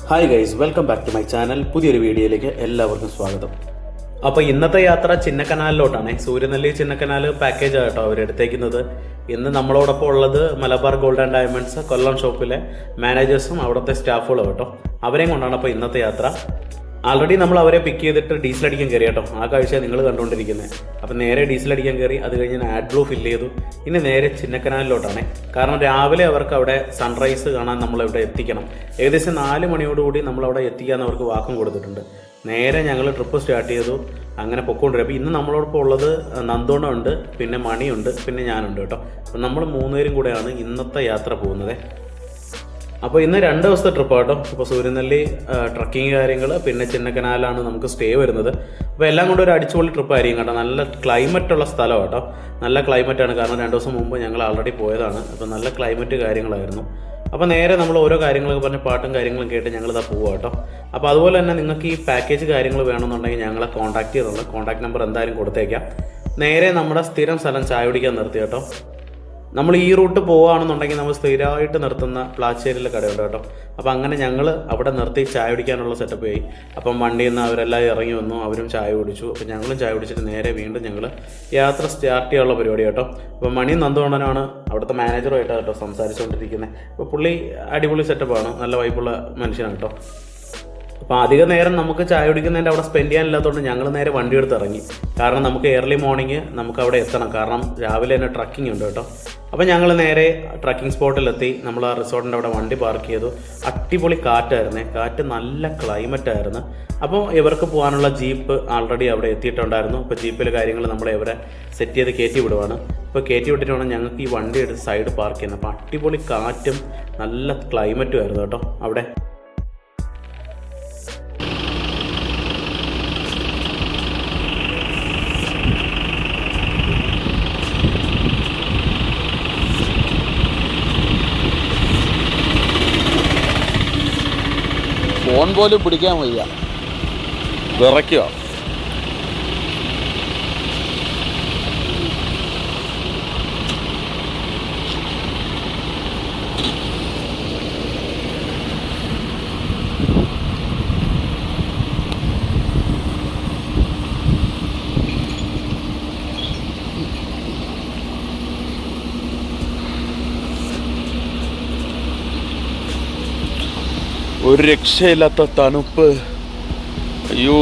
Hi guys, welcome back to my channel. പുതിയൊരു വീഡിയോയിലേക്ക് എല്ലാവർക്കും സ്വാഗതം. അപ്പോൾ ഇന്നത്തെ യാത്ര ചിന്നക്കനാലിലോട്ടാണ്. സൂര്യനെല്ലി ചിന്നക്കനാൽ പാക്കേജ് ആട്ടോ അവരെടുത്തേക്കുന്നത്. ഇന്ന് നമ്മളോടൊപ്പം ഉള്ളത് മലബാർ ഗോൾഡ് ആൻഡ് ഡയമണ്ട്സ് കൊല്ലം ഷോപ്പിലെ മാനേജേഴ്സും അവിടുത്തെ സ്റ്റാഫുകളും കേട്ടോ. അവരെയും കൊണ്ടാണ് അപ്പോൾ ഇന്നത്തെ യാത്ര. ആൾറെഡി നമ്മൾ അവരെ പിക്ക് ചെയ്തിട്ട് ഡീസൽ അടിക്കാൻ കയറി കേട്ടോ. ആ കാഴ്ച നിങ്ങൾ കണ്ടുകൊണ്ടിരിക്കുന്നത്. അപ്പം നേരെ ഡീസൽ അടിക്കാൻ കയറി, അത് കഴിഞ്ഞ് ആഡ് ബ്ലൂ ഫില്ല് ചെയ്തു. ഇനി നേരെ ചിന്നക്കനാലിലോട്ടാണ്. കാരണം രാവിലെ അവർക്ക് അവിടെ സൺറൈസ് കാണാൻ നമ്മളിവിടെ എത്തിക്കണം. ഏകദേശം 4 മണിയോടുകൂടി നമ്മളവിടെ എത്തിക്കാമെന്ന് അവർക്ക് വാക്കും കൊടുത്തിട്ടുണ്ട്. നേരെ ഞങ്ങൾ ട്രിപ്പ് സ്റ്റാർട്ട് ചെയ്തു. അങ്ങനെ പൊക്കോണ്ടിരിക്കും. അപ്പോൾ ഇന്ന് നമ്മളോടൊപ്പം ഉള്ളത് നന്ദോണമുണ്ട്, പിന്നെ മണിയുണ്ട്, പിന്നെ ഞാനുണ്ട് കേട്ടോ. അപ്പം നമ്മൾ 3 പേരും കൂടെയാണ് ഇന്നത്തെ യാത്ര പോകുന്നത്. അപ്പോൾ ഇന്ന് 2 ദിവസത്തെ ട്രിപ്പ് കേട്ടോ. ഇപ്പോൾ സൂര്യനെല്ലി ട്രക്കിങ് കാര്യങ്ങൾ, പിന്നെ ചിന്നക്കനാലാണ് നമുക്ക് സ്റ്റേ വരുന്നത്. അപ്പോൾ എല്ലാം കൊണ്ട് ഒരു അടിച്ചുപൊളി ട്രിപ്പ് ആയിരിക്കും കേട്ടോ. നല്ല ക്ലൈമറ്റുള്ള സ്ഥലം കേട്ടോ. നല്ല ക്ലൈമറ്റാണ്. കാരണം 2 ദിവസം മുമ്പ് ഞങ്ങൾ ആൾറെഡി പോയതാണ്. അപ്പോൾ നല്ല ക്ലൈമറ്റ് കാര്യങ്ങളായിരുന്നു. അപ്പോൾ നേരെ നമ്മൾ ഓരോ കാര്യങ്ങളൊക്കെ പറഞ്ഞ് പാട്ടും കാര്യങ്ങളും കേട്ട് ഞങ്ങളിതാ പോവുക കേട്ടോ. അപ്പോൾ അതുപോലെ തന്നെ നിങ്ങൾക്ക് ഈ പാക്കേജ് കാര്യങ്ങൾ വേണമെന്നുണ്ടെങ്കിൽ ഞങ്ങളെ കോൺടാക്ട് ചെയ്തോളൂ. കോൺടാക്ട് നമ്പർ എന്തായാലും കൊടുത്തേക്കാം. നേരെ നമ്മുടെ സ്ഥിരം സ്ഥലം ചായ കുടിക്കാൻ നിർത്തി കേട്ടോ. നമ്മൾ ഈ റൂട്ട് പോവുകയാണെന്നുണ്ടെങ്കിൽ നമ്മൾ സ്ഥിരമായിട്ട് നിർത്തുന്ന പ്ലാച്ചേരിയിലെ കടയുണ്ട് കേട്ടോ. അപ്പോൾ അങ്ങനെ ഞങ്ങൾ അവിടെ നിർത്തി ചായ കുടിക്കാനുള്ള സെറ്റപ്പ് ആയി. അപ്പം വണ്ടിയിൽ നിന്ന് അവരെല്ലാം ഇറങ്ങി വന്നു, അവരും ചായ കുടിച്ചു. അപ്പോൾ ഞങ്ങളും ചായ കുടിച്ചിട്ട് നേരെ വീണ്ടും ഞങ്ങൾ യാത്ര സ്റ്റാർട്ട് ചെയ്യാനുള്ള പരിപാടി കേട്ടോ. അപ്പോൾ മണി നന്ദോണനാണ് അവിടുത്തെ മാനേജറുമായിട്ടാണ് കേട്ടോ സംസാരിച്ചുകൊണ്ടിരിക്കുന്നത്. അപ്പോൾ പുള്ളി അടിപൊളി സെറ്റപ്പാണ്, നല്ല വൈബുള്ള മനുഷ്യനാണ് കേട്ടോ. അപ്പോൾ അധിക നേരം നമുക്ക് ചായ കുടിക്കുന്നതിൻ്റെ അവിടെ സ്പെൻഡ് ചെയ്യാനില്ലാത്തതുകൊണ്ട് ഞങ്ങൾ നേരെ വണ്ടി എടുത്ത് ഇറങ്ങി. കാരണം നമുക്ക് ഏർലി മോർണിംഗ് നമുക്ക് അവിടെ എത്തണം. കാരണം രാവിലെ തന്നെ ട്രക്കിംഗ് ഉണ്ട് കേട്ടോ. അപ്പോൾ ഞങ്ങൾ നേരെ ട്രക്കിംഗ് സ്പോട്ടിലെത്തി. നമ്മൾ ആ റിസോർട്ടിൻ്റെ അവിടെ വണ്ടി പാർക്ക് ചെയ്തു. അടിപൊളി കാറ്റായിരുന്നേ, കാറ്റ് നല്ല ക്ലൈമറ്റായിരുന്നു. അപ്പോൾ ഇവർക്ക് പോകാനുള്ള ജീപ്പ് ആൾറെഡി അവിടെ എത്തിയിട്ടുണ്ടായിരുന്നു. ഇപ്പോൾ ജീപ്പിലെ കാര്യങ്ങൾ നമ്മൾ ഇവരെ സെറ്റ് ചെയ്ത് കയറ്റി വിടുവാണ്. ഇപ്പോൾ കയറ്റി വിട്ടിട്ട് വേണം ഞങ്ങൾക്ക് ഈ വണ്ടി എടുത്ത് സൈഡ് പാർക്ക് ചെയ്യുന്നത്. അപ്പോൾ അടിപൊളി കാറ്റും നല്ല ക്ലൈമറ്റും ആയിരുന്നു കേട്ടോ അവിടെ. ഫോൺ പോലും പിടിക്കാൻ വയ്യ, വിറയ്ക്കുക. ഒരു രക്ഷയില്ലാത്ത തണുപ്പ്. അയ്യോ,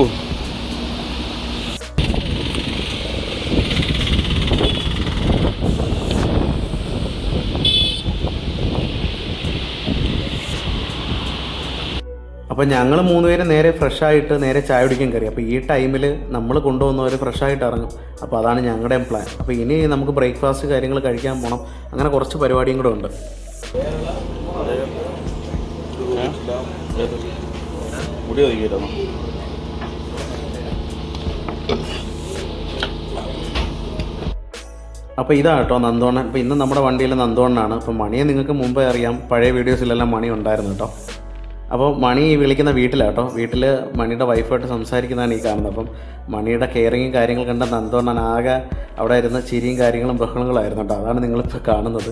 അപ്പോൾ ഞങ്ങൾ 3 പേര് നേരെ ഫ്രഷായിട്ട് നേരെ ചായ കുടിക്കാൻ കയറി. അപ്പോൾ ഈ ടൈമിൽ നമ്മൾ കൊണ്ടുവന്നവർ ഫ്രഷായിട്ട് ഇറങ്ങും. അപ്പോൾ അതാണ് ഞങ്ങളുടെ പ്ലാൻ. അപ്പോൾ ഇനി നമുക്ക് ബ്രേക്ക്ഫാസ്റ്റ് കാര്യങ്ങൾ കഴിക്കാൻ പോകണം. അങ്ങനെ കുറച്ച് പരിപാടിയും കൂടെ ഉണ്ട്. മുടി ഒതുക്കിയിരുന്നു. അപ്പോൾ ഇതാണ് കേട്ടോ നന്ദോണൻ. അപ്പോൾ ഇന്ന് നമ്മുടെ വണ്ടിയിൽ നന്ദോണനാണ്. അപ്പോൾ മണിയെ നിങ്ങൾക്ക് മുമ്പേ അറിയാം, പഴയ വീഡിയോസിലെല്ലാം മണി ഉണ്ടായിരുന്നു കേട്ടോ. അപ്പോൾ മണി വിളിക്കുന്ന വീട്ടിലാണ് കേട്ടോ. വീട്ടിൽ മണിയുടെ വൈഫായിട്ട് സംസാരിക്കുന്നതാണ് ഈ കാണുന്നത്. അപ്പം മണിയുടെ കെയറിങ്ങും കാര്യങ്ങൾ കണ്ട നന്ദോണൻ ആകെ അവിടെ ഇരുന്ന് ചിരിയും കാര്യങ്ങളും ബഹളങ്ങളായിരുന്നു കേട്ടോ. അതാണ് നിങ്ങളിപ്പോൾ കാണുന്നത്.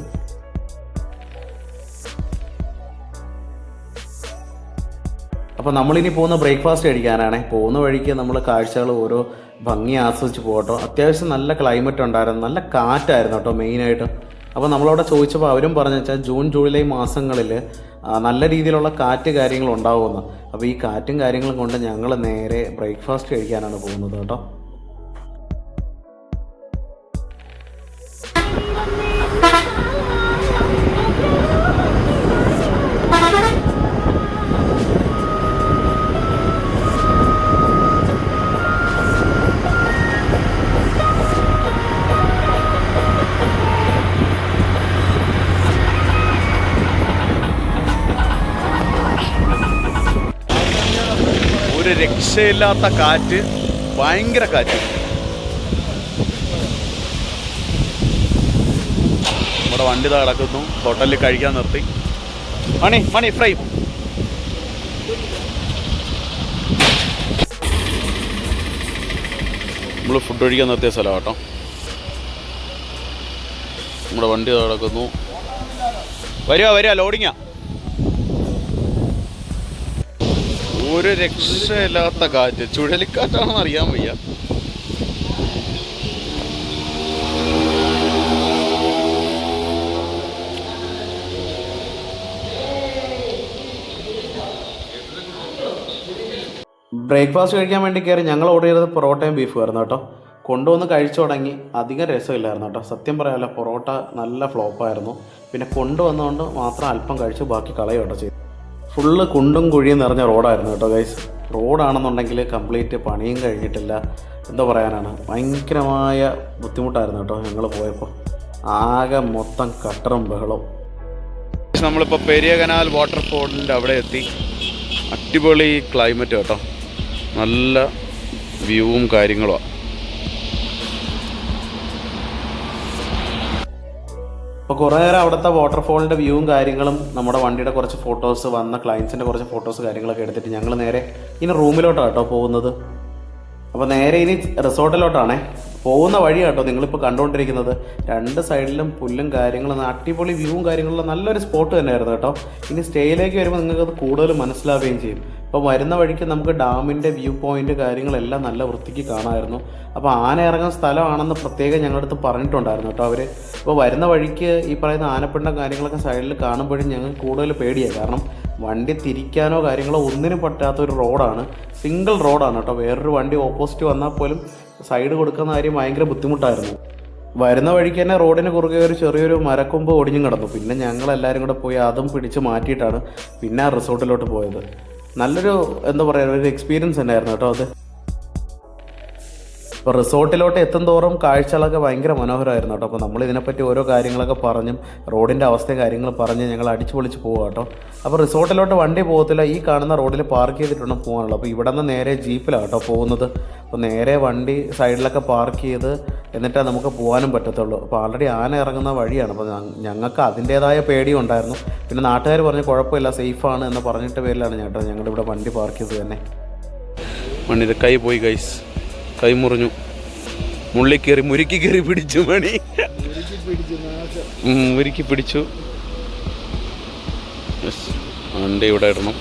അപ്പോൾ നമ്മളിനി പോകുന്ന ബ്രേക്ക്ഫാസ്റ്റ് കഴിക്കാനാണ്. പോകുന്ന വഴിക്ക് നമ്മൾ കാഴ്ചകൾ ഓരോ ഭംഗി ആസ്വദിച്ച് പോകട്ടോ. അത്യാവശ്യം നല്ല ക്ലൈമറ്റ് ഉണ്ടായിരുന്നു, നല്ല കാറ്റായിരുന്നു കേട്ടോ മെയിനായിട്ട്. അപ്പോൾ നമ്മളവിടെ ചോദിച്ചപ്പോൾ അവരും പറഞ്ഞു വെച്ചാൽ ജൂൺ ജൂലൈ മാസങ്ങളിൽ നല്ല രീതിയിലുള്ള കാറ്റ് കാര്യങ്ങളുണ്ടാവുമെന്ന്. അപ്പോൾ ഈ കാറ്റും കാര്യങ്ങളും കൊണ്ട് ഞങ്ങൾ നേരെ ബ്രേക്ക്ഫാസ്റ്റ് കഴിക്കാനാണ് പോകുന്നത് കേട്ടോ. ഒരു രക്ഷയില്ലാത്ത കാറ്റ്, ഭയങ്കര കാറ്റ്. നമ്മുടെ വണ്ടി കിടക്കുന്നു. ഹോട്ടലിൽ കഴിക്കാൻ നിർത്തി. മണി ഫ്രൈ. നമ്മൾ ഫുഡ് കഴിക്കാൻ നിർത്തിയ സ്ഥലം കേട്ടോ. നമ്മുടെ വണ്ടി കിടക്കുന്നു. വരിക ലോഡിങ്ങാ. ഒരു രക്ഷയില്ലാത്ത കാറ്റ്, ചുഴലിക്കാറ്റാണെന്ന് അറിയാൻ വയ്യ. ബ്രേക്ക്ഫാസ്റ്റ് കഴിക്കാൻ വേണ്ടി കയറി ഞങ്ങൾ ഓർഡർ ചെയ്തത് പൊറോട്ടയും ബീഫും ആയിരുന്നു കേട്ടോ. കൊണ്ടുവന്ന് കഴിച്ചു തുടങ്ങി, അധികം രസമില്ലായിരുന്നു കേട്ടോ. സത്യം പറയാമല്ലോ, പൊറോട്ട നല്ല ഫ്ലോപ്പായിരുന്നു. പിന്നെ കൊണ്ടുവന്നുകൊണ്ട് മാത്രം അല്പം കഴിച്ച് ബാക്കി കളയും കേട്ടോ ചെയ്തു. ഫുള്ള് കുണ്ടും കുഴിയും നിറഞ്ഞ റോഡായിരുന്നു കേട്ടോ ഗൈസ്. റോഡാണെന്നുണ്ടെങ്കിൽ കംപ്ലീറ്റ് പണിയും കഴിഞ്ഞിട്ടില്ല. എന്താ പറയാനാണ്, ഭയങ്കരമായ ബുദ്ധിമുട്ടായിരുന്നു കേട്ടോ ഞങ്ങൾ പോയപ്പോൾ. ആകെ മൊത്തം കട്ടറും ബഹളവും. നമ്മളിപ്പോൾ പെരിയ കനാൽ വാട്ടർഫോളിൻ്റെ അവിടെ എത്തി. അടിപൊളി ക്ലൈമറ്റ് കേട്ടോ, നല്ല വ്യൂവും കാര്യങ്ങളുമാണ്. അപ്പോൾ കുറേ നേരം അവിടുത്തെ വാട്ടർഫോളിൻ്റെ വ്യൂവും കാര്യങ്ങളും നമ്മുടെ വണ്ടിയുടെ കുറച്ച് ഫോട്ടോസ്, വന്ന ക്ലയൻസിൻ്റെ കുറച്ച് ഫോട്ടോസ് കാര്യങ്ങളൊക്കെ എടുത്തിട്ട് ഞങ്ങൾ നേരെ ഇനി റൂമിലോട്ടാണ് കേട്ടോ പോകുന്നത്. അപ്പോൾ നേരെ ഇനി റിസോർട്ടിലോട്ടാണേ പോകുന്ന വഴി കേട്ടോ നിങ്ങളിപ്പോൾ കണ്ടുകൊണ്ടിരിക്കുന്നത്. രണ്ട് സൈഡിലും പുല്ലും കാര്യങ്ങളും, അടിപൊളി വ്യൂവും കാര്യങ്ങളുള്ള നല്ലൊരു സ്പോട്ട് തന്നെയായിരുന്നു കേട്ടോ. ഇനി സ്റ്റേയിലേക്ക് വരുമ്പോൾ നിങ്ങൾക്കത് കൂടുതൽ മനസ്സിലാവുകയും ചെയ്യും. അപ്പോൾ വരുന്ന വഴിക്ക് നമുക്ക് ഡാമിൻ്റെ വ്യൂ പോയിൻ്റ് കാര്യങ്ങളെല്ലാം നല്ല വൃത്തിക്ക് കാണാമായിരുന്നു. അപ്പോൾ ആന ഇറങ്ങുന്ന സ്ഥലമാണെന്ന് പ്രത്യേകം ഞങ്ങളുടെ അടുത്ത് പറഞ്ഞിട്ടുണ്ടായിരുന്നു കേട്ടോ അവർ. അപ്പോൾ വരുന്ന വഴിക്ക് ഈ പറയുന്ന ആനപ്പിണ്ടം കാര്യങ്ങളൊക്കെ സൈഡിൽ കാണുമ്പോഴും ഞങ്ങൾക്ക് കൂടുതൽ പേടിയായി. കാരണം വണ്ടി തിരിക്കാനോ കാര്യങ്ങളോ ഒന്നിനും പറ്റാത്തൊരു റോഡാണ്, സിംഗിൾ റോഡാണ് കേട്ടോ. വേറൊരു വണ്ടി ഓപ്പോസിറ്റ് വന്നാൽ പോലും സൈഡ് കൊടുക്കുന്ന കാര്യം ഭയങ്കര ബുദ്ധിമുട്ടായിരുന്നു. വരുന്ന വഴിക്ക് തന്നെ റോഡിന് കുറുകെ ഒരു ചെറിയൊരു മരക്കൊമ്പ് ഒടിഞ്ഞും കിടന്നു. പിന്നെ ഞങ്ങളെല്ലാവരും കൂടെ പോയി അതും പിടിച്ച് മാറ്റിയിട്ടാണ് പിന്നെ ആ റിസോർട്ടിലോട്ട് പോയത്. നല്ലൊരു എന്താ പറയുക, ഒരു എക്സ്പീരിയൻസ് തന്നെയായിരുന്നു കേട്ടോ അത്. അപ്പോൾ റിസോർട്ടിലോട്ട് എത്തുന്തോറും കാഴ്ചകളൊക്കെ ഭയങ്കര മനോഹരമായിരുന്നു കേട്ടോ. അപ്പോൾ നമ്മൾ ഇതിനെപ്പറ്റി ഓരോ കാര്യങ്ങളൊക്കെ പറഞ്ഞും റോഡിൻ്റെ അവസ്ഥയും കാര്യങ്ങളും പറഞ്ഞ് ഞങ്ങൾ അടിച്ചു പൊളിച്ച് പോവുക കേട്ടോ. അപ്പോൾ റിസോർട്ടിലോട്ട് വണ്ടി പോകത്തില്ല, ഈ കാണുന്ന റോഡിൽ പാർക്ക് ചെയ്തിട്ടുണ്ടെങ്കിൽ പോകാനുള്ളൂ. അപ്പോൾ ഇവിടെ നിന്ന് നേരെ ജീപ്പിലാണ് കേട്ടോ പോകുന്നത്. അപ്പോൾ നേരെ വണ്ടി സൈഡിലൊക്കെ പാർക്ക് ചെയ്ത് എന്നിട്ടേ നമുക്ക് പോകാനും പറ്റത്തുള്ളൂ. അപ്പോൾ ആൾറെഡി ആന ഇറങ്ങുന്ന വഴിയാണ്. അപ്പോൾ ഞങ്ങൾക്ക് അതിൻ്റേതായ പേടിയും ഉണ്ടായിരുന്നു. പിന്നെ നാട്ടുകാർ പറഞ്ഞ് കുഴപ്പമില്ല, സേഫാണ് എന്ന് പറഞ്ഞിട്ട് പേരിലാണ് കേട്ടോ ഞങ്ങളിവിടെ വണ്ടി പാർക്ക് ചെയ്ത് തന്നെ. മണ്ണിൻ്റെ കൈ പോയി ഗൈസ്, കൈ മുറിഞ്ഞു. മുറുക്കി കയറി പിടിച്ചു മണി, മുറുക്കി പിടിച്ചു. വണ്ടി ഇവിടെ ഇടണം.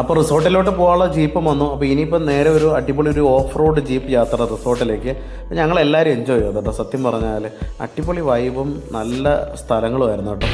അപ്പോൾ റിസോർട്ടിലോട്ട് പോകാനുള്ള ജീപ്പും വന്നു. അപ്പോൾ ഇനിയിപ്പോൾ നേരെ ഒരു അടിപൊളി ഒരു ഓഫ് റോഡ് ജീപ്പ് യാത്ര റിസോർട്ടിലേക്ക്. ഞങ്ങളെല്ലാവരും എൻജോയ് ചെയ്തു കേട്ടോ. സത്യം പറഞ്ഞാൽ അടിപൊളി വൈബും നല്ല സ്ഥലങ്ങളുമായിരുന്നു കേട്ടോ.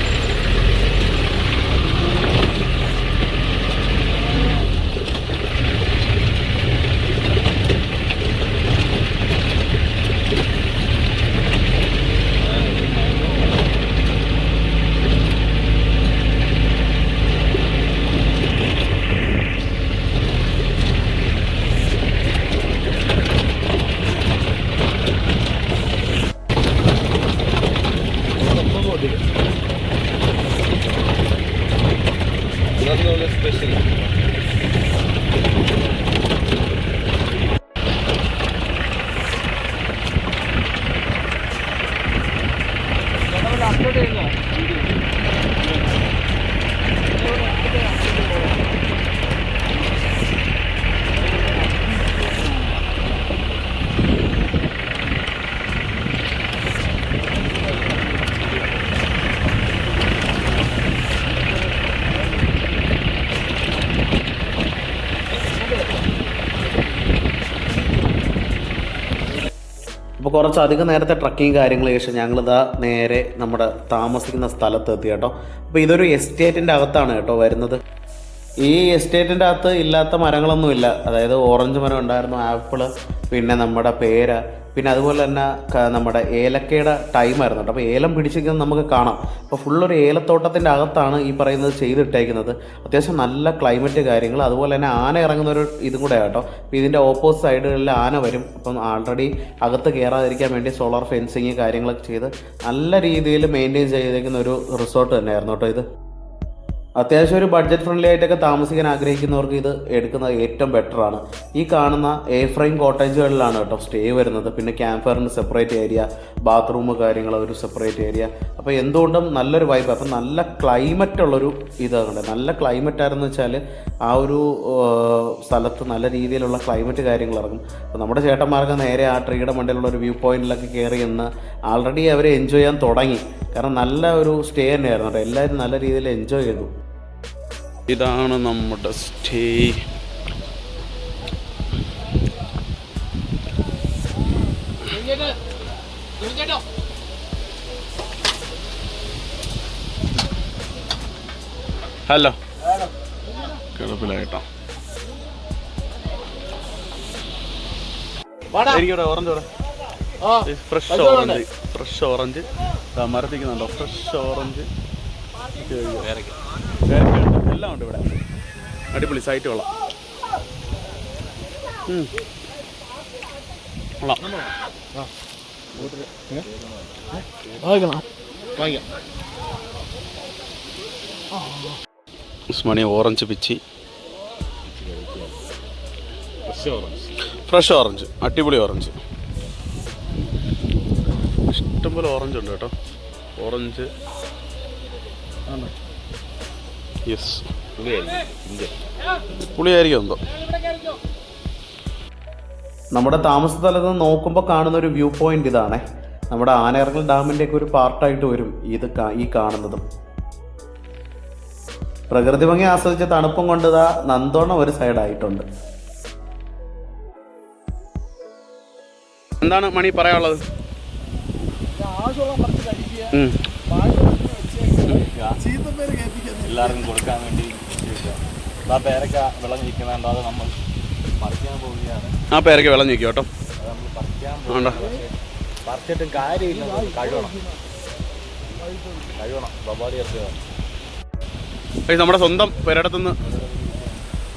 അപ്പോൾ കുറച്ചധികം നേരത്തെ ട്രക്കിങ് കാര്യങ്ങൾ ശേഷം ഞങ്ങളിതാ നേരെ നമ്മുടെ താമസിക്കുന്ന സ്ഥലത്ത് എത്തി കേട്ടോ. അപ്പോൾ ഇതൊരു എസ്റ്റേറ്റിൻ്റെ അകത്താണ് കേട്ടോ വരുന്നത്. ഈ എസ്റ്റേറ്റിൻ്റെ അകത്ത് ഇല്ലാത്ത മരങ്ങളൊന്നുമില്ല. അതായത് ഓറഞ്ച് മരം ഉണ്ടായിരുന്നു, ആപ്പിള്, പിന്നെ നമ്മുടെ പേര, പിന്നെ അതുപോലെ തന്നെ നമ്മുടെ ഏലക്കയുടെ ടൈമായിരുന്നു കേട്ടോ. അപ്പോൾ ഏലം പിടിച്ചിരിക്കുന്നത് നമുക്ക് കാണാം. അപ്പോൾ ഫുള്ളൊരു ഏലത്തോട്ടത്തിൻ്റെ അകത്താണ് ഈ പറയുന്നത് ചെയ്തിട്ടേക്കുന്നത്. അത്യാവശ്യം നല്ല ക്ലൈമറ്റ് കാര്യങ്ങൾ, അതുപോലെ തന്നെ ആന ഇറങ്ങുന്നൊരു ഇതും കൂടെ കേട്ടോ. അപ്പോൾ ഇതിൻ്റെ ഓപ്പോസിറ്റ് സൈഡുകളിൽ ആന വരും. അപ്പം ആൾറെഡി അകത്ത് കയറാതിരിക്കാൻ വേണ്ടി സോളാർ ഫെൻസിങ് കാര്യങ്ങളൊക്കെ ചെയ്ത് നല്ല രീതിയിൽ മെയിൻറ്റെയിൻ ചെയ്തിരിക്കുന്ന ഒരു റിസോർട്ട് തന്നെയായിരുന്നു കേട്ടോ ഇത്. അത്യാവശ്യം ഒരു ബഡ്ജറ്റ് ഫ്രണ്ട്ലി ആയിട്ടൊക്കെ താമസിക്കാൻ ആഗ്രഹിക്കുന്നവർക്ക് ഇത് എടുക്കുന്നത് ഏറ്റവും ബെറ്ററാണ്. ഈ കാണുന്ന എ ഫ്രെയിം കോട്ടേജുകളിലാണ് കേട്ടോ സ്റ്റേ വരുന്നത്. പിന്നെ ക്യാമ്പ് ഫയറിന് സെപ്പറേറ്റ് ഏരിയ, ബാത്റൂം കാര്യങ്ങൾ ഒരു സെപ്പറേറ്റ് ഏരിയ. അപ്പോൾ എന്തുകൊണ്ടും നല്ലൊരു വൈബ്. അപ്പം നല്ല ക്ലൈമറ്റ് ഉള്ളൊരു ഇതാണ്. നല്ല ക്ലൈമറ്റ് ആയിരുന്നു വെച്ചാൽ ആ ഒരു സ്ഥലത്ത് നല്ല രീതിയിലുള്ള ക്ലൈമറ്റ് കാര്യങ്ങൾ ഇറങ്ങും. അപ്പോൾ നമ്മുടെ ചേട്ടന്മാർക്ക് നേരെ ആ ട്രീയുടെ മണ്ടയിലുള്ള ഒരു വ്യൂ പോയിന്റിലൊക്കെ കയറി എന്ന് ആൾറെഡി അവർ എൻജോയ് ചെയ്യാൻ തുടങ്ങി. കാരണം നല്ല ഒരു സ്റ്റേ തന്നെയായിരുന്നു കേട്ടോ. എല്ലാവരും നല്ല രീതിയിൽ എൻജോയ് ചെയ്തു. ഇതാണ് നമ്മുടെ സ്റ്റേ. ഹലോ, കിടപ്പിലായിട്ടോ. ഓറഞ്ച് ഫ്രഷ് ഓറഞ്ച് മരത്തിക്കുന്നുണ്ടോ? ഫ്രഷ് ഓറഞ്ച് എല്ലാം ഉണ്ട് ഇവിടെ. അടിപൊളി സൈറ്റ് കൊള്ളാം. ഉസ്മാനി ഓറഞ്ച് പിച്ചി. ഫ്രഷ് ഓറഞ്ച്, അടിപൊളി ഓറഞ്ച്. ഇഷ്ടംപോലെ ഓറഞ്ച് ഉണ്ട് കേട്ടോ. ഓറഞ്ച് യെസ്, പുളിയായിരിക്കും എന്തോ. നമ്മുടെ താമസ സ്ഥലത്ത് നിന്ന് നോക്കുമ്പോൾ കാണുന്ന ഒരു വ്യൂ പോയിന്റ് ഇതാണേ. നമ്മുടെ ആനയിറങ്ങൽ ഡാമിൻ്റെയൊക്കെ ഒരു പാർട്ടായിട്ട് വരും ഇത് ഈ കാണുന്നതും. പ്രകൃതി ഭംഗി ആസ്വദിച്ച തണുപ്പും കൊണ്ട് ഇതാ നന്ദോണം ഒരു സൈഡായിട്ടുണ്ട്. എന്താണ് മണി പറയാനുള്ളത്? എല്ലാവർക്കും കൊടുക്കാൻ വേണ്ടി പേരക്ക വിളഞ്ഞിരിക്കുന്നുണ്ടോ? അത് നമ്മൾ പറിക്കാൻ പോവുകയാണ്. ആ പേരക്ക വിളഞ്ഞിരിക്കും കേട്ടോ. അത് നമ്മൾ പറിക്കാൻ പറിച്ചിട്ടും കാര്യമില്ല. കഴുകണം ബബാടി ഇറക്കുക. നമ്മുടെ സ്വന്തം പെരടത്തുനിന്ന്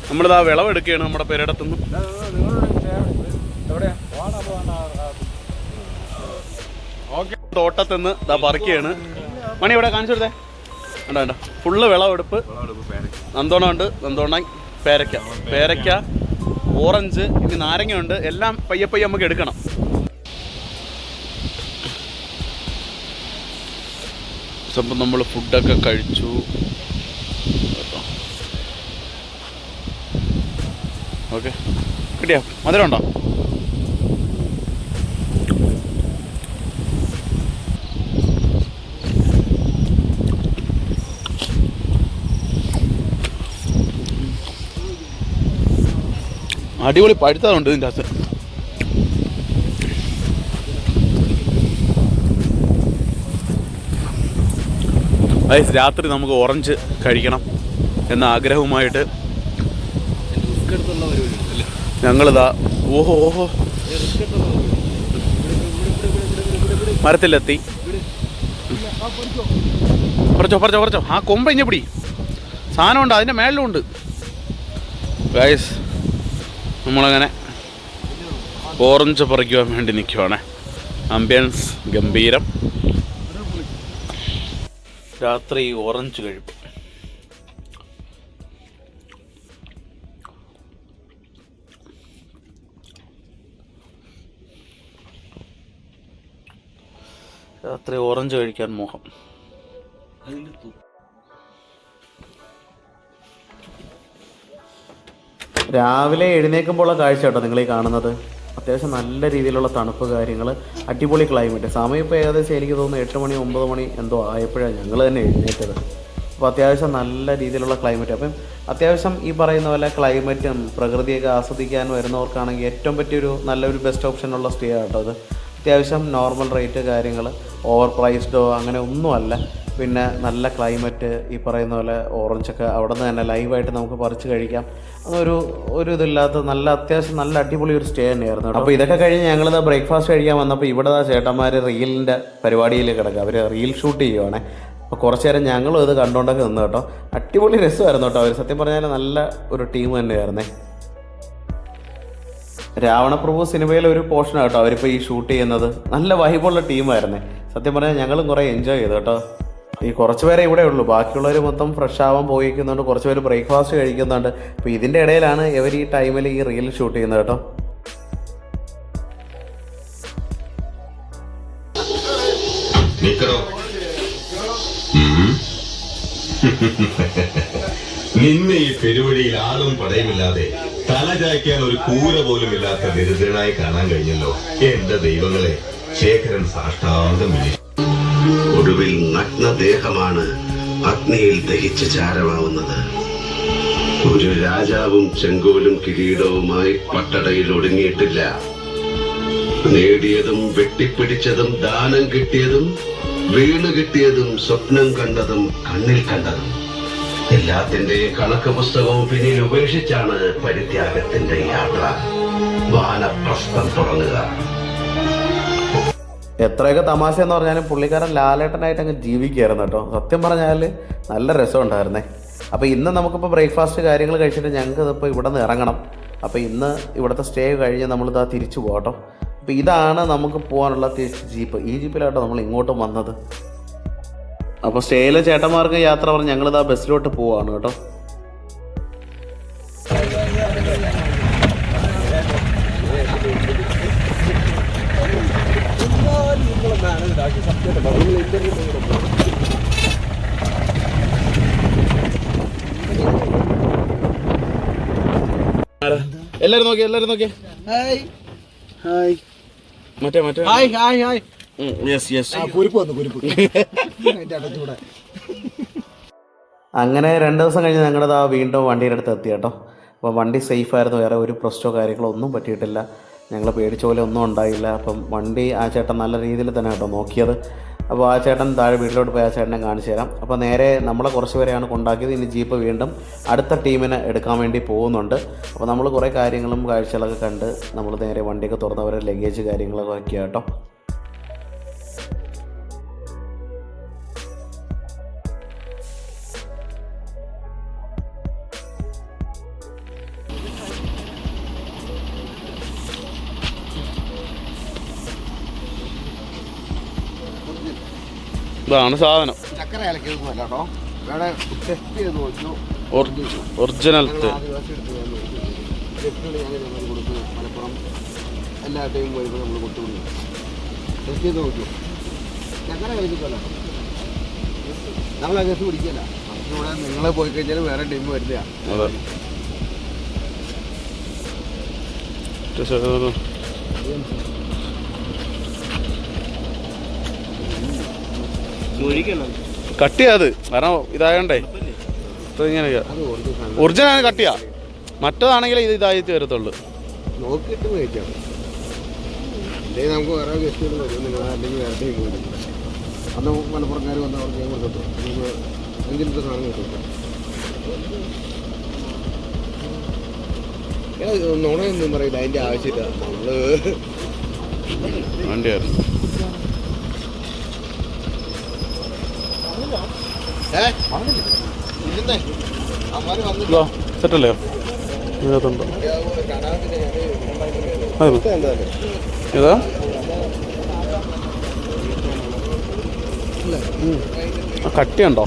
നമ്മളിതാ വിളവെടുക്കുകയാണ്. നമ്മുടെ പെരടത്തുനിന്ന് തോട്ടത്തിന്ന് ഇതാ പറിക്കുകയാണ്. മണി ഇവിടെ കാണിച്ചു കൊടുത്തേ. വേണ്ട ഫുള്ള് വിളവെടുപ്പ്. നന്തോണം ഉണ്ട്, നന്തോണ പേരയ്ക്ക, ഓറഞ്ച്, ഇനി നാരങ്ങയുണ്ട്. എല്ലാം പയ്യെ നമുക്ക് എടുക്കണം. അപ്പം നമ്മൾ ഫുഡൊക്കെ കഴിച്ചു. ഓക്കെ, കിട്ടിയോ? മധുരം ഉണ്ടോ? അടിപൊളി പഴുത്തതുണ്ട് ഇതിൻ്റെ അകത്ത്. രാത്രി നമുക്ക് ഓറഞ്ച് കഴിക്കണം എന്ന ആഗ്രഹവുമായിട്ട് ഞങ്ങളിതാ ഓഹോ മരത്തിലെത്തി. പറിച്ചോ. ആ കൊമ്പ് ഇഞ്ഞ പിടി. സാധനമുണ്ട്, അതിൻ്റെ മേളിലും ഉണ്ട് ഗൈസ്. നമ്മളങ്ങനെ ഓറഞ്ച് പറിക്കുവാൻ വേണ്ടി നിൽക്കുവാണ്. ആംബിയൻസ് ഗംഭീരം. രാത്രി ഓറഞ്ച് കഴിപ്പ്. രാത്രി ഓറഞ്ച് കഴിക്കാൻ മോഹം. രാവിലെ എഴുന്നേൽക്കുമ്പോഴുള്ള കാഴ്ച കേട്ടോ നിങ്ങൾ ഈ കാണുന്നത്. അത്യാവശ്യം നല്ല രീതിയിലുള്ള തണുപ്പ് കാര്യങ്ങൾ, അടിപൊളി ക്ലൈമറ്റ്. സമയം ഇപ്പോൾ ഏകദേശം എനിക്ക് തോന്നുന്നു 8 മണി 9 മണി എന്തോ ആയപ്പോഴാണ് ഞങ്ങൾ തന്നെ എഴുന്നേറ്റത്. അപ്പോൾ അത്യാവശ്യം നല്ല രീതിയിലുള്ള ക്ലൈമറ്റ്. അപ്പം അത്യാവശ്യം ഈ പറയുന്ന പോലെ ക്ലൈമറ്റും പ്രകൃതിയൊക്കെ ആസ്വദിക്കാൻ വരുന്നവർക്കാണെങ്കിൽ ഏറ്റവും പറ്റിയൊരു നല്ലൊരു ബെസ്റ്റ് ഓപ്ഷനുള്ള സ്റ്റേ ആട്ടോ അത്. അത്യാവശ്യം നോർമൽ റേറ്റ് കാര്യങ്ങൾ, ഓവർ പ്രൈസ്ഡോ അങ്ങനെ ഒന്നുമല്ല. പിന്നെ നല്ല ക്ലൈമറ്റ്, ഈ പറയുന്ന പോലെ ഓറഞ്ചൊക്കെ അവിടെ നിന്ന് തന്നെ ലൈവായിട്ട് നമുക്ക് പറിച്ച് കഴിക്കാം. ഒരു ഇതില്ലാത്ത നല്ല അത്യാവശ്യം നല്ല അടിപൊളി ഒരു സ്റ്റേ തന്നെയായിരുന്നു. അപ്പോൾ ഇതൊക്കെ കഴിഞ്ഞ് ഞങ്ങളിത് ബ്രേക്ക്ഫാസ്റ്റ് കഴിക്കാൻ വന്നപ്പോൾ ഇവിടെ ചേട്ടന്മാർ റീലിൻ്റെ പരിപാടിയിൽ കിടക്കുക. അവർ റീൽ ഷൂട്ട് ചെയ്യുവാണേ. അപ്പോൾ കുറച്ച് നേരം ഞങ്ങളും ഇത് കണ്ടുകൊണ്ടൊക്കെ നിന്ന് കേട്ടോ. അടിപൊളി രസമായിരുന്നു കേട്ടോ. അവർ സത്യം പറഞ്ഞാൽ നല്ല ഒരു ടീം തന്നെയായിരുന്നേ. രാവണപ്രഭു സിനിമയിലെ ഒരു പോർഷനാണ് കേട്ടോ അവരിപ്പോൾ ഈ ഷൂട്ട് ചെയ്യുന്നത്. നല്ല വൈബുള്ള ടീമായിരുന്നേ. സത്യം പറഞ്ഞാൽ ഞങ്ങളും കുറേ എൻജോയ് ചെയ്തു കേട്ടോ. ഈ കുറച്ച് പേരെ ഇവിടെ ഉള്ളൂ, ബാക്കിയുള്ളവർ മൊത്തം ഫ്രഷ് ആവാൻ പോയിരിക്കുന്നുണ്ട്, കുറച്ച് പേര് ബ്രേക്ക്ഫാസ്റ്റ് കഴിക്കുന്നുണ്ട്. അപ്പോൾ ഇതിൻ്റെ ഇടയിലാണ് ഇവർ ഈ ടൈമിൽ ഈ റീൽ ഷൂട്ട് ചെയ്യുന്നത് കേട്ടോ. നിന്നെ ഈ പെരുവഴിയിൽ ആളും പടയുമില്ലാതെ തലചായ്ക്കാൻ ഒരു കൂര പോലും ഇല്ലാത്ത ദരിദ്രനായി കാണാൻ കഴിഞ്ഞല്ലോ. എന്റെ ദൈവങ്ങളെ, ശേഖരൻ സാഷ്ടാംഗം വിളിച്ചു. ഒടുവിൽ നഗ്നദേഹമാണ് അഗ്നിയിൽ ദഹിച്ച് ചാരമാവുന്നത്. ഒരു രാജാവും ചെങ്കോലും കിരീടവുമായി പട്ടടയിൽ ഒടുങ്ങിയിട്ടില്ല. നേടിയതും വെട്ടിപ്പിടിച്ചതും ദാനം കിട്ടിയതും വീണ് കിട്ടിയതും സ്വപ്നം കണ്ടതും കണ്ണിൽ കണ്ടതും എല്ലാത്തിന്റെയും കണക്ക് പുസ്തകവും പിന്നിൽ ഉപേക്ഷിച്ചാണ് പരിത്യാഗത്തിന്റെ യാത്ര. വാനപ്രസ്ഥം തുടങ്ങുക. എത്രയൊക്കെ തമാശ എന്ന് പറഞ്ഞാലും പുള്ളിക്കാരൻ ലാലേട്ടനായിട്ട് അങ്ങ് ജീവിക്കുകയായിരുന്നു കേട്ടോ. സത്യം പറഞ്ഞാൽ നല്ല രസമുണ്ടായിരുന്നേ. അപ്പോൾ ഇന്ന് നമുക്കിപ്പോൾ ബ്രേക്ക്ഫാസ്റ്റ് കാര്യങ്ങൾ കഴിച്ചിട്ട് ഞങ്ങൾക്ക് ഇതിപ്പോൾ ഇവിടെ നിന്ന് ഇറങ്ങണം. അപ്പോൾ ഇന്ന് ഇവിടുത്തെ സ്റ്റേ കഴിഞ്ഞ് നമ്മളിതാ തിരിച്ചു പോകട്ടോ. അപ്പോൾ ഇതാണ് നമുക്ക് പോകാനുള്ള ജീപ്പ്. ഈ ജീപ്പിലാട്ടോ നമ്മൾ ഇങ്ങോട്ടും വന്നത്. അപ്പോൾ സ്റ്റേയിലെ ചേട്ടന്മാർക്ക് യാത്ര പറഞ്ഞ് ഞങ്ങളിതാ ബസ്സിലോട്ട് പോവാണ് കേട്ടോ. എല്ലാരും നോക്കിയേ. ഹായ്. മറ്റേ യെസ് അങ്ങനെ 2 ദിവസം കഴിഞ്ഞ് ഞങ്ങളുടെ വീണ്ടും വണ്ടിയുടെ അടുത്ത് എത്തി കേട്ടോ. അപ്പോൾ വണ്ടി സേഫായിരുന്നു, വേറെ ഒരു പ്രശ്നമോ കാര്യങ്ങളോ ഒന്നും പറ്റിയിട്ടില്ല. ഞങ്ങൾ പേടിച്ച പോലെ ഒന്നും ഉണ്ടായില്ല. അപ്പം വണ്ടി ആ ചേട്ടൻ നല്ല രീതിയിൽ തന്നെ കേട്ടോ നോക്കിയത്. അപ്പോൾ ആ ചേട്ടൻ താഴെ വീട്ടിലോട്ട് പോയി ആ ചേട്ടനെ കാണിച്ചു തരാം. അപ്പോൾ നേരെ നമ്മളെ കുറച്ച് പേരെയാണ് കൊണ്ടാക്കിയത്. ഇനി ജീപ്പ് വീണ്ടും അടുത്ത ടീമിനെ എടുക്കാൻ വേണ്ടി പോകുന്നുണ്ട്. അപ്പോൾ നമ്മൾ കുറേ കാര്യങ്ങളും കാഴ്ചകളൊക്കെ കണ്ട് നമ്മൾ നേരെ വണ്ടിയൊക്കെ തുറന്നവരെ ലഗേജ് കാര്യങ്ങളൊക്കെ വയ്ക്കുക കേട്ടോ. ഇതാണ് സാധനം, ചക്കര ഇലക്കിയതൊന്നുമല്ല കേട്ടോ. വേറെ ടെസ്റ്റ് ചെയ്ത് നോക്കിയോ, ഒറിജിനൽ കൊടുക്കും. മലപ്പുറം എല്ലാ ടൈം വരുമ്പോൾ നമ്മൾ കൊടുത്തുകൊണ്ട് ടെസ്റ്റ് ചെയ്ത് നോക്കിയോ. ചക്കര ഇലക്കിയതല്ല, നമ്മൾ അകത്ത് പിടിക്കല്ല. ഇവിടെ നിങ്ങൾ പോയി കഴിഞ്ഞാൽ വേറെ ടൈം വരുന്നതാണ്. കട്ടിയാത് കാരണം ഇതായോണ്ടേ ഇങ്ങനെ ഒറിജിനൽ കട്ടിയാ. മറ്റതാണെങ്കിൽ ഇത് ഇതായിട്ട് വരത്തുള്ളൂ. നോക്കിയിട്ട് മേടിക്കാം. അല്ലെങ്കിൽ നമുക്ക് വേറെ ഗസ്റ്റുകൾ വരും, നിങ്ങൾ അല്ലെങ്കിൽ വേറെ ടൈം വരും. അന്ന് മലപ്പുറക്കാർ വന്നവർക്ക് ഞാൻ കൊടുക്കത്തു. നമുക്ക് 5 ലിറ്റർ സാധനം കിട്ടും. നുണയൊന്നും പറയില്ല, അതിൻ്റെ ആവശ്യമില്ല. നമ്മള് വണ്ടിയായിരുന്നു സെറ്റല്ലേ ഇതിനകത്തുണ്ടോ? ഏതാ കട്ടിയുണ്ടോ?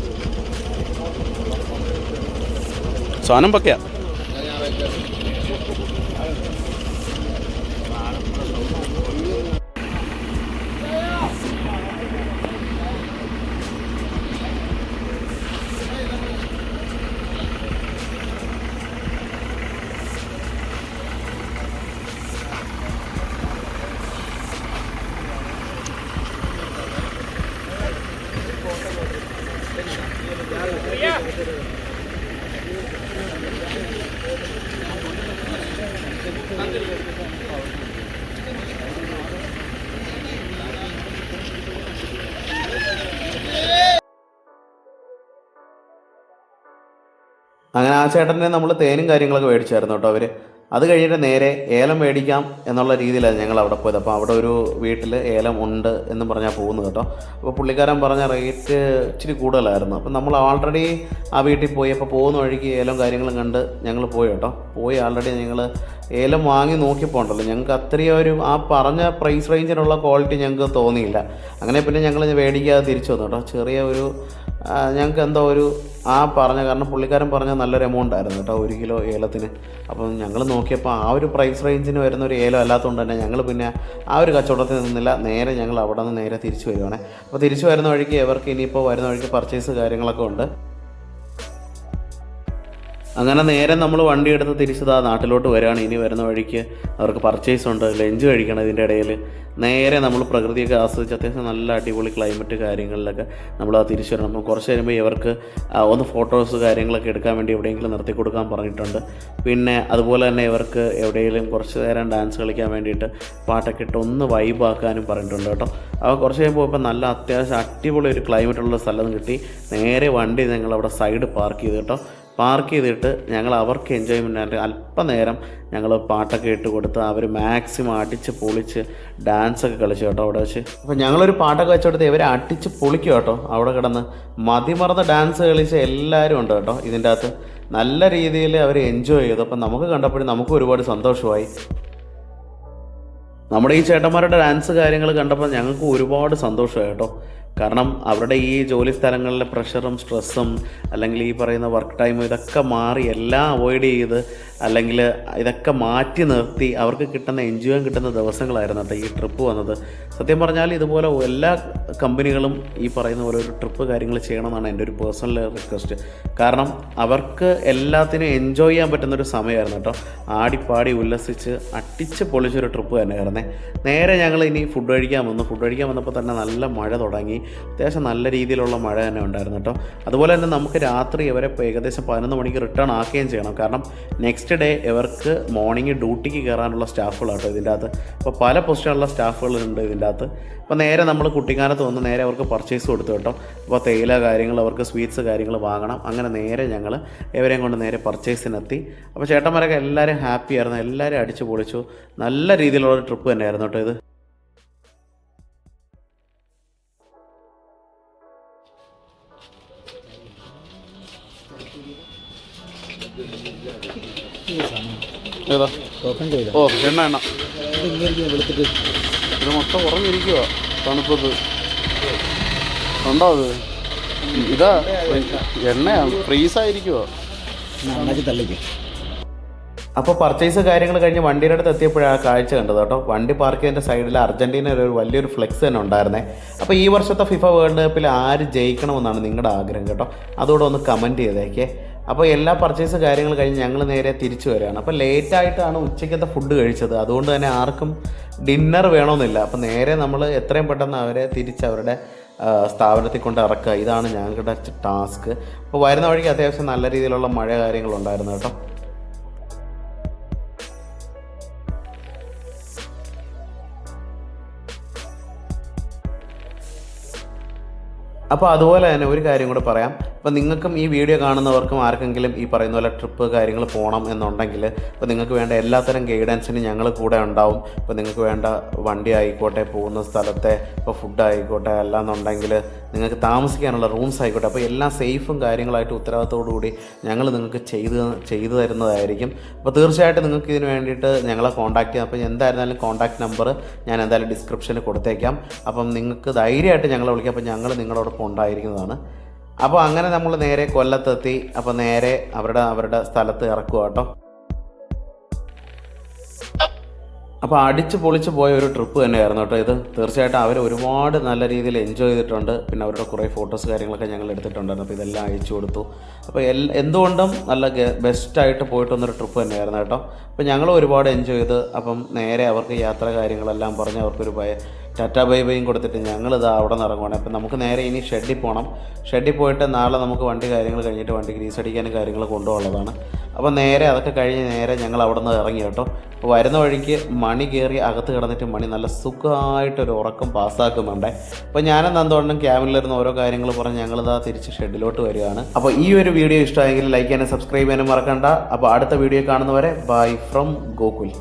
സാധനം പക്കയാ. അങ്ങനെ ആ ചേട്ടനെ നമ്മൾ തേനും കാര്യങ്ങളൊക്കെ മേടിച്ചായിരുന്നു കേട്ടോ അവർ. അത് കഴിഞ്ഞിട്ട് നേരെ ഏലം മേടിക്കാം എന്നുള്ള രീതിയിലാണ് ഞങ്ങൾ അവിടെ പോയത്. അപ്പോൾ അവിടെ ഒരു വീട്ടിൽ ഏലം ഉണ്ട് എന്ന് പറഞ്ഞാൽ പോകുന്നത് കേട്ടോ. അപ്പോൾ പുള്ളിക്കാരൻ പറഞ്ഞ റേറ്റ് ഇച്ചിരി കൂടുതലായിരുന്നു. അപ്പോൾ നമ്മൾ ആൾറെഡി ആ വീട്ടിൽ പോയി. അപ്പോൾ പോകുന്ന വഴിക്ക് ഏലം കാര്യങ്ങളും കണ്ട് ഞങ്ങൾ പോയി കേട്ടോ. പോയി ആൾറെഡി ഞങ്ങൾ ഏലം വാങ്ങി നോക്കിയപ്പോൾ ഉണ്ടല്ലോ, ഞങ്ങൾക്ക് അത്രയും ഒരു ആ പറഞ്ഞ പ്രൈസ് റേഞ്ചിനുള്ള ക്വാളിറ്റി ഞങ്ങൾക്ക് തോന്നിയില്ല. അങ്ങനെ പിന്നെ ഞങ്ങൾ മേടിക്കാതെ തിരിച്ചു വന്നു കേട്ടോ. ചെറിയ ഒരു ഞങ്ങൾക്ക് എന്തോ ഒരു കാരണം പുള്ളിക്കാരൻ പറഞ്ഞ നല്ലൊരു എമൗണ്ട് ആയിരുന്നു കേട്ടോ 1 കിലോ ഏലത്തിന്. അപ്പം ഞങ്ങൾ നോക്കിയപ്പോൾ ആ ഒരു പ്രൈസ് റേഞ്ചിന് വരുന്ന ഒരു ഏലം അല്ലാത്തതുകൊണ്ട് തന്നെ ഞങ്ങൾ പിന്നെ ആ ഒരു കച്ചവടത്തിൽ നിന്നില്ല. നേരെ ഞങ്ങൾ അവിടെ നിന്ന് നേരെ തിരിച്ചു വരുവാണേ. അപ്പോൾ തിരിച്ചു വരുന്ന വഴിക്ക് ഇവർക്ക് ഇനിയിപ്പോൾ വരുന്ന വഴിക്ക് പർച്ചേസ് കാര്യങ്ങളൊക്കെ ഉണ്ട്. അങ്ങനെ നേരെ നമ്മൾ വണ്ടി എടുത്ത് തിരിച്ചത് നാട്ടിലോട്ട് വരികയാണ്. ഇനി വരുന്ന വഴിക്ക് അവർക്ക് പർച്ചേസ് ഉണ്ട്, ലഞ്ച് കഴിക്കണം. ഇതിൻ്റെ ഇടയിൽ നേരെ നമ്മൾ പ്രകൃതിയൊക്കെ ആസ്വദിച്ച് അത്യാവശ്യം നല്ല അടിപൊളി ക്ലൈമറ്റ് കാര്യങ്ങളിലൊക്കെ നമ്മൾ തിരിച്ചു വരണം. അപ്പം കുറച്ച് കഴിയുമ്പോൾ ഇവർക്ക് ഒന്ന് ഫോട്ടോസ് കാര്യങ്ങളൊക്കെ എടുക്കാൻ വേണ്ടി എവിടെയെങ്കിലും നിർത്തി കൊടുക്കാൻ പറഞ്ഞിട്ടുണ്ട്. പിന്നെ അതുപോലെ തന്നെ ഇവർക്ക് എവിടെയെങ്കിലും കുറച്ച് നേരം ഡാൻസ് കളിക്കാൻ വേണ്ടിയിട്ട് പാട്ടൊക്കെ ഇട്ട് ഒന്ന് വൈബാക്കാനും പറഞ്ഞിട്ടുണ്ട് കേട്ടോ. അപ്പോൾ കുറച്ച് കഴിയുമ്പോൾ ഇപ്പം നല്ല അത്യാവശ്യം അടിപൊളി ഒരു ക്ലൈമറ്റുള്ള സ്ഥലം കിട്ടി. നേരെ വണ്ടി ഞങ്ങളവിടെ സൈഡ് പാർക്ക് ചെയ്ത് കേട്ടോ. പാർക്ക് ചെയ്തിട്ട് ഞങ്ങൾ അവർക്ക് എൻജോയ്മെൻറ്റായിട്ട് അല്പനേരം ഞങ്ങൾ പാട്ടൊക്കെ ഇട്ട് കൊടുത്ത് അവർ മാക്സിമം അടിച്ച് പൊളിച്ച് ഡാൻസൊക്കെ കളിച്ചു കേട്ടോ അവിടെ വെച്ച്. അപ്പോൾ ഞങ്ങളൊരു പാട്ടൊക്കെ വെച്ച് കൊടുത്ത് ഇവരെ അടിച്ച് പൊളിക്കും കേട്ടോ. അവിടെ കിടന്ന് മതിമറന്ന് ഡാൻസ് കളിച്ച് എല്ലാവരും ഉണ്ട് കേട്ടോ. ഇതിൻ്റെ അകത്ത് നല്ല രീതിയിൽ അവർ എൻജോയ് ചെയ്തു. അപ്പം നമുക്ക് കണ്ടപ്പോഴും നമുക്ക് ഒരുപാട് സന്തോഷമായി. നമ്മുടെ ഈ ചേട്ടന്മാരുടെ ഡാൻസ് കാര്യങ്ങൾ കണ്ടപ്പോൾ ഞങ്ങൾക്ക് ഒരുപാട് സന്തോഷമായി കേട്ടോ. കാരണം അവരുടെ ഈ ജോലി സ്ഥലങ്ങളിലെ പ്രഷറും സ്ട്രെസ്സും അല്ലെങ്കിൽ ഈ പറയുന്ന വർക്ക് ടൈമും ഇതൊക്കെ മാറി എല്ലാം അവോയ്ഡ് ചെയ്ത് അല്ലെങ്കിൽ ഇതൊക്കെ മാറ്റി നിർത്തി അവർക്ക് കിട്ടുന്ന എൻജോയ് കിട്ടുന്ന ദിവസങ്ങളായിരുന്നു കേട്ടോ ഈ ട്രിപ്പ് വന്നത്. സത്യം പറഞ്ഞാൽ ഇതുപോലെ എല്ലാ കമ്പനികളും ഈ പറയുന്ന ഓരോരോ ട്രിപ്പ് കാര്യങ്ങൾ ചെയ്യണമെന്നാണ് എൻ്റെ ഒരു പേഴ്സണൽ റിക്വസ്റ്റ്. കാരണം അവർക്ക് എല്ലാത്തിനും എൻജോയ് ചെയ്യാൻ പറ്റുന്നൊരു സമയമായിരുന്നു കേട്ടോ. ആടിപ്പാടി ഉല്ലസിച്ച് അടിച്ച് പൊളിച്ചൊരു ട്രിപ്പ് തന്നെയായിരുന്നേ. നേരെ ഞങ്ങൾ ഇനി ഫുഡ് കഴിക്കാൻ വന്നപ്പോൾ തന്നെ നല്ല മഴ തുടങ്ങി. അത്യാവശ്യം നല്ല രീതിയിലുള്ള മഴ തന്നെ ഉണ്ടായിരുന്നു കേട്ടോ. അതുപോലെ തന്നെ നമുക്ക് രാത്രി ഇവരെ ഏകദേശം 11 മണിക്ക് റിട്ടേൺ ആക്കുകയും ചെയ്യണം. കാരണം നെക്സ്റ്റ് ഡേ ഇവർക്ക് മോർണിംഗ് ഡ്യൂട്ടിക്ക് കയറാനുള്ള സ്റ്റാഫുകളാട്ടോ ഇതിൻ്റെ അകത്ത്. അപ്പോൾ പല പൊസിഷനുള്ള സ്റ്റാഫുകളുണ്ട് ഇതിൻ്റെ അകത്ത്. അപ്പോൾ നേരെ നമ്മൾ കുട്ടിക്കാലത്ത് വന്ന് നേരെ അവർക്ക് പർച്ചേസ് കൊടുത്തു കേട്ടോ. അപ്പോൾ തേയില കാര്യങ്ങൾ അവർക്ക് സ്വീറ്റ്സ് കാര്യങ്ങൾ വാങ്ങണം. അങ്ങനെ നേരെ ഞങ്ങൾ ഇവരെയും കൊണ്ട് നേരെ പർച്ചേസിനെത്തി. അപ്പോൾ ചേട്ടന്മാരൊക്കെ എല്ലാവരും ഹാപ്പി ആയിരുന്നു, എല്ലാവരും അടിച്ചു പൊളിച്ചു. നല്ല രീതിയിലുള്ള ട്രിപ്പ് തന്നെയായിരുന്നു കേട്ടോ ഇത്. ഏതാ എണ്ണ ഇത് മൊത്തം ഉറങ്ങിയിരിക്കുക തണുപ്പത്ത് ഉണ്ടോ? അത് ഇതാ എണ്ണയാണ്, ഫ്രീസായിരിക്കുവോ? അപ്പോൾ പർച്ചേസ് കാര്യങ്ങൾ കഴിഞ്ഞ് വണ്ടിയുടെ അടുത്ത് എത്തിയപ്പോഴാണ് കാഴ്ച കണ്ടത് കേട്ടോ. വണ്ടി പാർക്ക് ചെയ്തതിൻ്റെ സൈഡിൽ അർജൻറ്റീനയുടെ ഒരു വലിയൊരു ഫ്ലെക്സ് തന്നെ ഉണ്ടായിരുന്നേ. അപ്പോൾ ഈ വർഷത്തെ ഫിഫ വേൾഡ് കപ്പിൽ ആര് ജയിക്കണമെന്നാണ് നിങ്ങളുടെ ആഗ്രഹം കേട്ടോ. അതുകൂടെ ഒന്ന് കമൻറ്റ് ചെയ്തേക്കേ. അപ്പോൾ എല്ലാ പർച്ചേസ് കാര്യങ്ങൾ കഴിഞ്ഞ് ഞങ്ങൾ നേരെ തിരിച്ചു വരികയാണ്. അപ്പോൾ ലേറ്റായിട്ടാണ് ഉച്ചയ്ക്കത്തെ ഫുഡ് കഴിച്ചത്. അതുകൊണ്ട് തന്നെ ആർക്കും ഡിന്നർ വേണമെന്നില്ല. അപ്പോൾ നേരെ നമ്മൾ എത്രയും പെട്ടെന്ന് അവരെ തിരിച്ച് അവരുടെ സ്ഥാപനത്തിൽ കൊണ്ട് ഇറക്കുക. ഇതാണ് ഞങ്ങളുടെ ടാസ്ക്. അപ്പോൾ വരുന്ന വഴിക്ക് അത്യാവശ്യം നല്ല രീതിയിലുള്ള മഴ കാര്യങ്ങളുണ്ടായിരുന്നു കേട്ടോ. അപ്പോൾ അതുപോലെ തന്നെ ഒരു കാര്യം കൂടെ പറയാം. അപ്പോൾ നിങ്ങൾക്കും ഈ വീഡിയോ കാണുന്നവർക്കും ആർക്കെങ്കിലും ഈ പറയുന്ന പോലെ ട്രിപ്പ് കാര്യങ്ങൾ പോകണം എന്നുണ്ടെങ്കിൽ അപ്പോൾ നിങ്ങൾക്ക് വേണ്ട എല്ലാത്തരം ഗൈഡൻസിനും ഞങ്ങൾ കൂടെ ഉണ്ടാവും. ഇപ്പോൾ നിങ്ങൾക്ക് വേണ്ട വണ്ടി ആയിക്കോട്ടെ, പോകുന്ന സ്ഥലത്തെ ഇപ്പോൾ ഫുഡ് ആയിക്കോട്ടെ, അല്ലാന്നുണ്ടെങ്കിൽ നിങ്ങൾക്ക് താമസിക്കാനുള്ള റൂംസ് ആയിക്കോട്ടെ, അപ്പോൾ എല്ലാം സേഫും കാര്യങ്ങളായിട്ട് ഉത്തരവാദിത്തോടുകൂടി ഞങ്ങൾ നിങ്ങൾക്ക് ചെയ്തു തരുന്നതായിരിക്കും. അപ്പോൾ തീർച്ചയായിട്ടും നിങ്ങൾക്ക് ഇതിന് വേണ്ടിയിട്ട് ഞങ്ങളെ കോൺടാക്ട് ചെയ്യാം. അപ്പോൾ എന്തായിരുന്നാലും കോൺടാക്ട് നമ്പർ ഞാൻ എന്തായാലും ഡിസ്ക്രിപ്ഷനിൽ കൊടുത്തേക്കാം. അപ്പം നിങ്ങൾക്ക് ധൈര്യമായിട്ട് ഞങ്ങളെ വിളിക്കാം. അപ്പോൾ ഞങ്ങൾ നിങ്ങളോടൊപ്പം ഉണ്ടായിരിക്കുന്നതാണ്. അപ്പോൾ അങ്ങനെ നമ്മൾ നേരെ കൊല്ലത്തെത്തി. അപ്പോൾ നേരെ അവരുടെ സ്ഥലത്ത് ഇറക്കുക കേട്ടോ. അപ്പോൾ അടിച്ച് പൊളിച്ച് പോയ ഒരു ട്രിപ്പ് തന്നെയായിരുന്നു കേട്ടോ ഇത്. തീർച്ചയായിട്ടും അവർ ഒരുപാട് നല്ല രീതിയിൽ എൻജോയ് ചെയ്തിട്ടുണ്ട്. പിന്നെ അവരുടെ കുറേ ഫോട്ടോസ് കാര്യങ്ങളൊക്കെ ഞങ്ങൾ എടുത്തിട്ടുണ്ടായിരുന്നു. അപ്പോൾ ഇതെല്ലാം അയച്ചു കൊടുത്തു. അപ്പോൾ എന്തുകൊണ്ടും നല്ല ബെസ്റ്റായിട്ട് പോയിട്ട് വന്നൊരു ട്രിപ്പ് തന്നെയായിരുന്നു കേട്ടോ. അപ്പോൾ ഞങ്ങൾ ഒരുപാട് എൻജോയ് ചെയ്ത് അപ്പം നേരെ അവർക്ക് യാത്ര കാര്യങ്ങളെല്ലാം പറഞ്ഞ് അവർക്കൊരു ടാറ്റാ ബൈ ബൈയും കൊടുത്തിട്ട് ഞങ്ങളിത് അവിടെ നിന്ന് ഇറങ്ങുവാണ്. അപ്പം നമുക്ക് നേരെ ഇനി ഷെഡിൽ പോകണം. ഷെഡിൽ പോയിട്ട് നാളെ നമുക്ക് വണ്ടി കാര്യങ്ങൾ കഴിഞ്ഞിട്ട് വണ്ടി ഗ്രീസ് അടിക്കാനും കാര്യങ്ങൾ കൊണ്ടുപോകാനുള്ളതാണ്. അപ്പോൾ നേരെ അതൊക്കെ കഴിഞ്ഞ് നേരെ ഞങ്ങൾ അവിടെ നിന്ന് ഇറങ്ങി കേട്ടോ. അപ്പോൾ വരുന്ന വഴിക്ക് മണി കയറി അകത്ത് കിടന്നിട്ട് മണി നല്ല സുഖമായിട്ടൊരു ഉറക്കം പാസ്സാക്കുന്നുണ്ട്. അപ്പോൾ ഞാനും നന്ദോണ്ടും ക്യാബിനിലിരുന്ന് ഓരോ കാര്യങ്ങൾ പറഞ്ഞ് ഞങ്ങളിതാ തിരിച്ച് ഷെഡിലോട്ട് വരികയാണ്. അപ്പോൾ ഈ ഒരു വീഡിയോ ഇഷ്ടമായെങ്കിൽ ലൈക്ക് ചെയ്യാനും സബ്സ്ക്രൈബ് ചെയ്യാനും മറക്കണ്ട. അപ്പോൾ അടുത്ത വീഡിയോ കാണുന്നവരെ ബൈ ഫ്രം ഗോകുൽ.